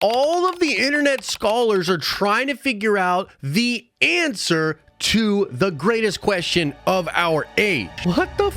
all of the internet scholars are trying to figure out the answer to the greatest question of our age. What the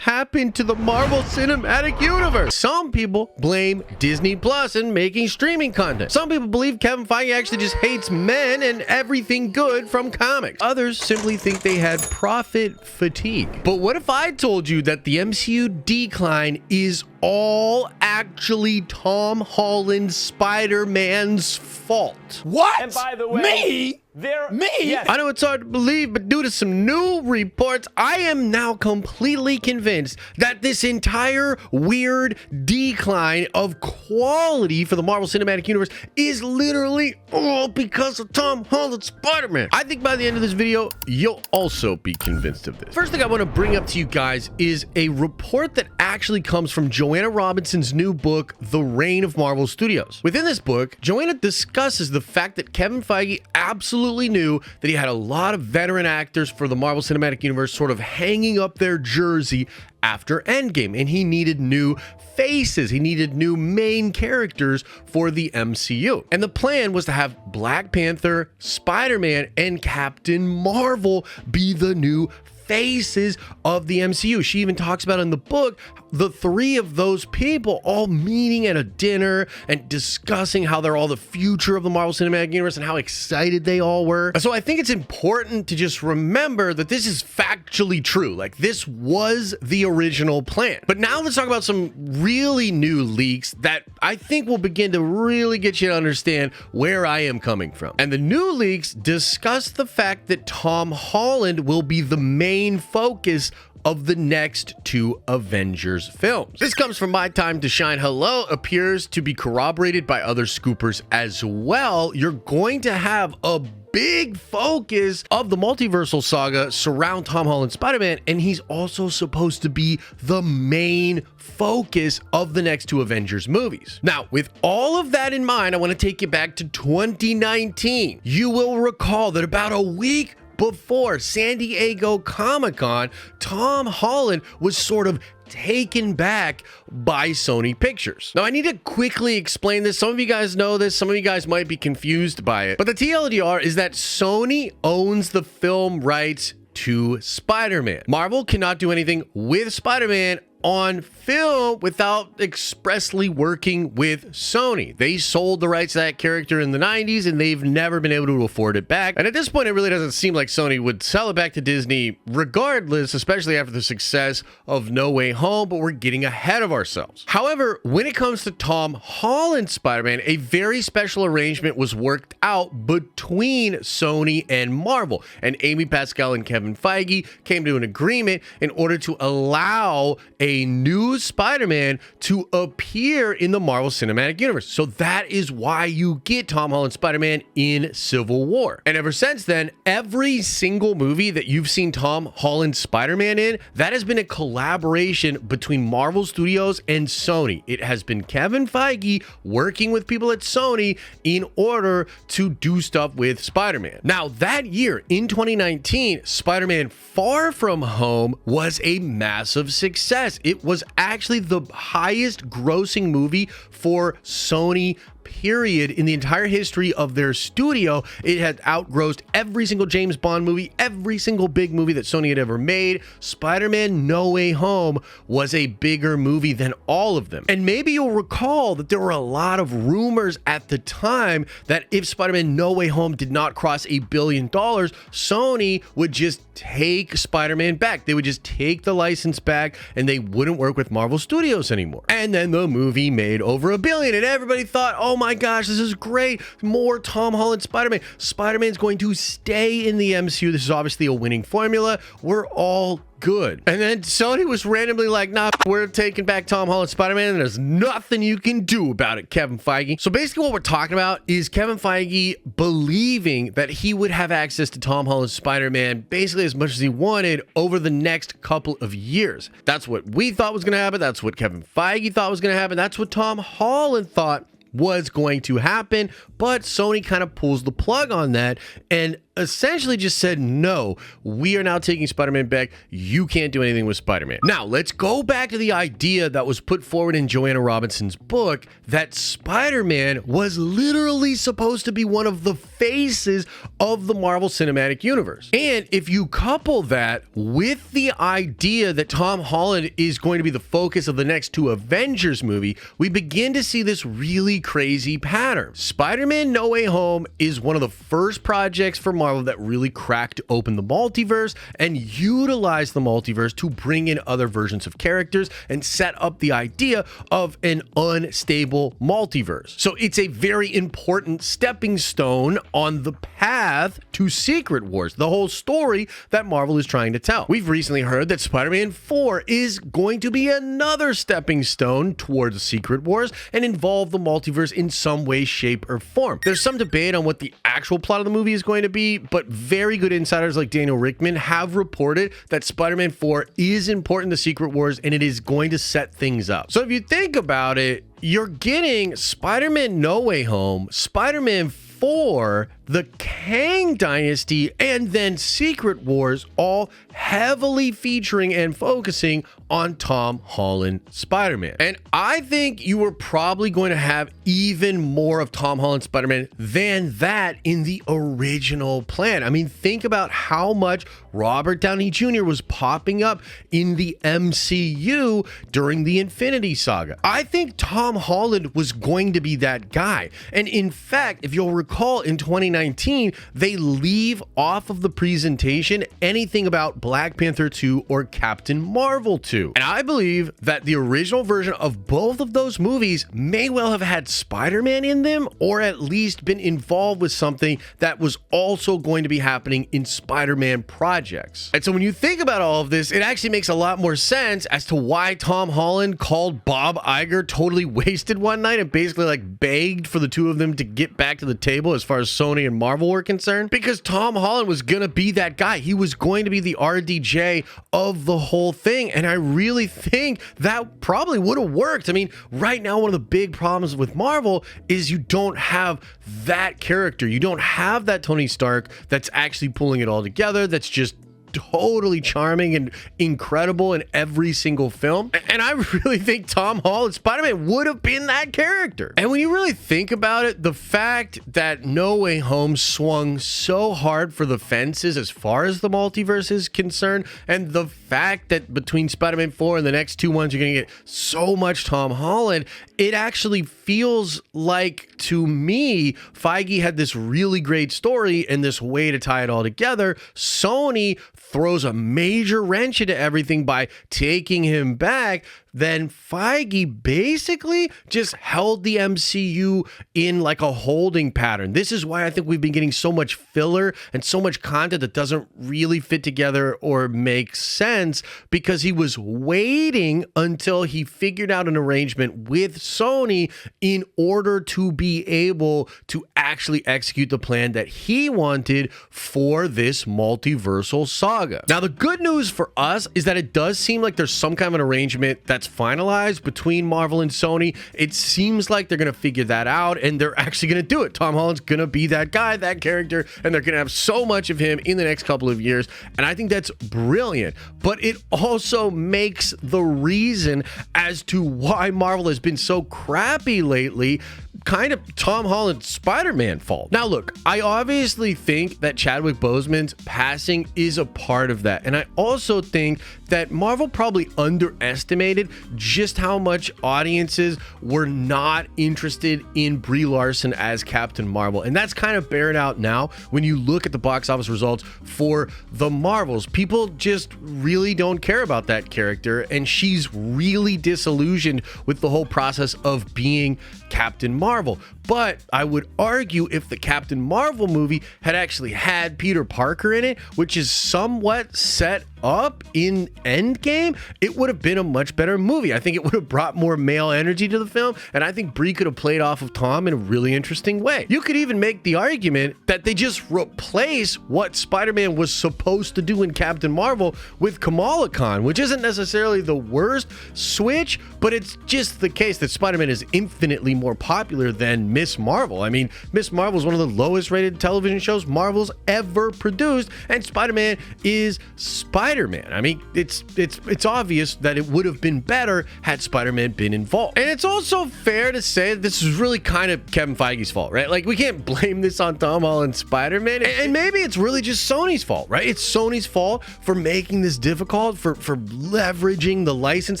happened to the Marvel Cinematic Universe? Some people blame Disney Plus and making streaming content. Some people believe Kevin Feige actually just hates men and everything good from comics. Others simply think they had profit fatigue. But what if I told you that the MCU decline is all actually Tom Holland Spider-Man's fault? What? And by the way, me? Me? Yes. I know it's hard to believe, but due to some new reports, I am now completely convinced that this entire weird decline of quality for the Marvel Cinematic Universe is literally all because of Tom Holland Spider-Man. I think by the end of this video, you'll also be convinced of this. First thing I want to bring up to you guys is a report that actually comes from Joanna Robinson's new book, The Reign of Marvel Studios. Within this book, Joanna discusses the fact that Kevin Feige absolutely knew that he had a lot of veteran actors for the Marvel Cinematic Universe sort of hanging up their jersey after Endgame, and he needed new faces. He needed new main characters for the MCU. And the plan was to have Black Panther, Spider-Man, and Captain Marvel be the new faces of the MCU. She even talks about in the book the three of those people all meeting at a dinner and discussing how they're all the future of the Marvel Cinematic Universe and how excited they all were. So I think it's important to just remember that this is factually true. Like, this was the original plan. But now let's talk about some really new leaks that I think will begin to really get you to understand where I am coming from. And the new leaks discuss the fact that Tom Holland will be the main focus of the next two Avengers films. This comes from My Time to Shine. Hello, appears to be corroborated by other scoopers as well. You're going to have a big focus of the multiversal saga surround Tom Holland Spider-Man, and he's also supposed to be the main focus of the next two Avengers movies. Now, with all of that in mind, I want to take you back to 2019. You will recall that about a week before San Diego Comic-Con, Tom Holland was sort of taken back by Sony Pictures. Now, I need to quickly explain this. Some of you guys know this. Some of you guys might be confused by it. But the TLDR is that Sony owns the film rights to Spider-Man. Marvel cannot do anything with Spider-Man on film without expressly working with Sony. They sold the rights to that character in the 90s, and they've never been able to afford it back. And at this point, it really doesn't seem like Sony would sell it back to Disney regardless, especially after the success of No Way Home, but we're getting ahead of ourselves. However, when it comes to Tom Holland Spider-Man, a very special arrangement was worked out between Sony and Marvel, and Amy Pascal and Kevin Feige came to an agreement in order to allow a new Spider-Man to appear in the Marvel Cinematic Universe. So that is why you get Tom Holland Spider-Man in Civil War. And ever since then, every single movie that you've seen Tom Holland Spider-Man in, that has been a collaboration between Marvel Studios and Sony. It has been Kevin Feige working with people at Sony in order to do stuff with Spider-Man. Now, that year in 2019, Spider-Man Far From Home was a massive success. It was actually the highest grossing movie for Sony, period, in the entire history of their studio. It had outgrossed every single James Bond movie, every single big movie that Sony had ever made. Spider-Man No Way Home was a bigger movie than all of them. And maybe you'll recall that there were a lot of rumors at the time that if Spider-Man No Way Home did not cross $1 billion, Sony would just take Spider-Man back. They would just take the license back and they wouldn't work with Marvel Studios anymore. And then the movie made over $1 billion, and everybody thought, oh my gosh, this is great. More Tom Holland Spider-Man. Spider-Man's going to stay in the MCU. This is obviously a winning formula. We're all good. And then Sony was randomly like, nah, we're taking back Tom Holland Spider-Man, and there's nothing you can do about it, Kevin Feige. So basically what we're talking about is Kevin Feige believing that he would have access to Tom Holland Spider-Man basically as much as he wanted over the next couple of years. That's what we thought was going to happen. That's what Kevin Feige thought was going to happen. That's what Tom Holland thought was going to happen, but Sony kind of pulls the plug on that, and essentially just said, no, we are now taking Spider-Man back. You can't do anything with Spider-Man. Now, let's go back to the idea that was put forward in Joanna Robinson's book that Spider-Man was literally supposed to be one of the faces of the Marvel Cinematic Universe. And if you couple that with the idea that Tom Holland is going to be the focus of the next two Avengers movie, we begin to see this really crazy pattern. Spider-Man No Way Home is one of the first projects for Marvel that really cracked open the multiverse and utilized the multiverse to bring in other versions of characters and set up the idea of an unstable multiverse. So it's a very important stepping stone on the path to Secret Wars, the whole story that Marvel is trying to tell. We've recently heard that Spider-Man 4 is going to be another stepping stone towards Secret Wars and involve the multiverse in some way, shape, or form. There's some debate on what the actual plot of the movie is going to be, but very good insiders like Daniel Rickman have reported that Spider-Man 4 is important to Secret Wars and it is going to set things up. So if you think about it, you're getting Spider-Man No Way Home, Spider-Man 4, the Kang Dynasty, and then Secret Wars, all heavily featuring and focusing on Tom Holland Spider-Man. And I think you were probably going to have even more of Tom Holland Spider-Man than that in the original plan. I mean, think about how much Robert Downey Jr. was popping up in the MCU during the Infinity Saga. I think Tom Holland was going to be that guy. And in fact, if you'll recall, in 2019, they leave off of the presentation anything about Black Panther 2 or Captain Marvel 2. And I believe that the original version of both of those movies may well have had Spider-Man in them, or at least been involved with something that was also going to be happening in Spider-Man projects. And so when you think about all of this, it actually makes a lot more sense as to why Tom Holland called Bob Iger totally wasted one night and basically like begged for the two of them to get back to the table as far as Sony and Marvel were concerned, because Tom Holland was gonna be that guy. He was going to be the RDJ of the whole thing, and I really think that probably would have worked. I mean, right now, one of the big problems with Marvel is you don't have that character. You don't have that Tony Stark that's actually pulling it all together, that's just totally charming and incredible in every single film. And I really think Tom Holland Spider-Man would have been that character. And when you really think about it, the fact that No Way Home swung so hard for the fences as far as the multiverse is concerned, and the fact that between Spider-Man 4 and the next two ones, you're going to get so much Tom Holland, it actually feels like, to me, Feige had this really great story and this way to tie it all together. Sony throws a major wrench into everything by taking him back. Then Feige basically just held the MCU in like a holding pattern. This is why I think we've been getting so much filler and so much content that doesn't really fit together or make sense, because he was waiting until he figured out an arrangement with Sony in order to be able to actually execute the plan that he wanted for this multiversal saga. Now, the good news for us is that it does seem like there's some kind of an arrangement that's finalized between Marvel and Sony. It seems like they're going to figure that out and they're actually going to do it. Tom Holland's going to be that guy, that character, and they're going to have so much of him in the next couple of years. And I think that's brilliant. But it also makes the reason as to why Marvel has been so crappy lately kind of Tom Holland's Spider-Man fault. Now, look, I obviously think that Chadwick Boseman's passing is a part of that. And I also think that Marvel probably underestimated just how much audiences were not interested in Brie Larson as Captain Marvel. And that's kind of bared out now when you look at the box office results for the Marvels. People just really don't care about that character, and she's really disillusioned with the whole process of being Captain Marvel. But I would argue if the Captain Marvel movie had actually had Peter Parker in it, which is somewhat set up in Endgame, it would have been a much better movie. I think it would have brought more male energy to the film, and I think Brie could have played off of Tom in a really interesting way. You could even make the argument that they just replace what Spider-Man was supposed to do in Captain Marvel with Kamala Khan, which isn't necessarily the worst switch, but it's just the case that Spider-Man is infinitely more popular than Miss Marvel. I mean, Miss Marvel is one of the lowest rated television shows Marvel's ever produced, and Spider-Man is Spider-Man. I mean, it's obvious that it would have been better had Spider-Man been involved. And it's also fair to say that this is really kind of Kevin Feige's fault, right? Like, we can't blame this on Tom Holland's Spider-Man, and maybe it's really just Sony's fault, right? It's Sony's fault for making this difficult, for leveraging the license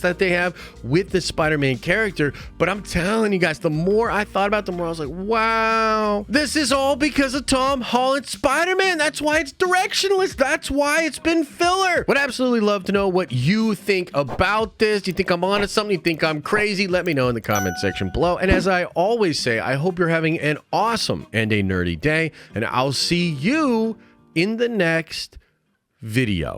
that they have with the Spider-Man character. But I'm telling you guys, the more I thought about it, the more I was like, wow, this is all because of Tom Holland's Spider-Man. That's why it's directionless. That's why it's been filler. Would absolutely love to know what you think about this. Do you think I'm onto something? You think I'm crazy? Let me know in the comment section below. And as I always say, I hope you're having an awesome and a nerdy day, and I'll see you in the next video.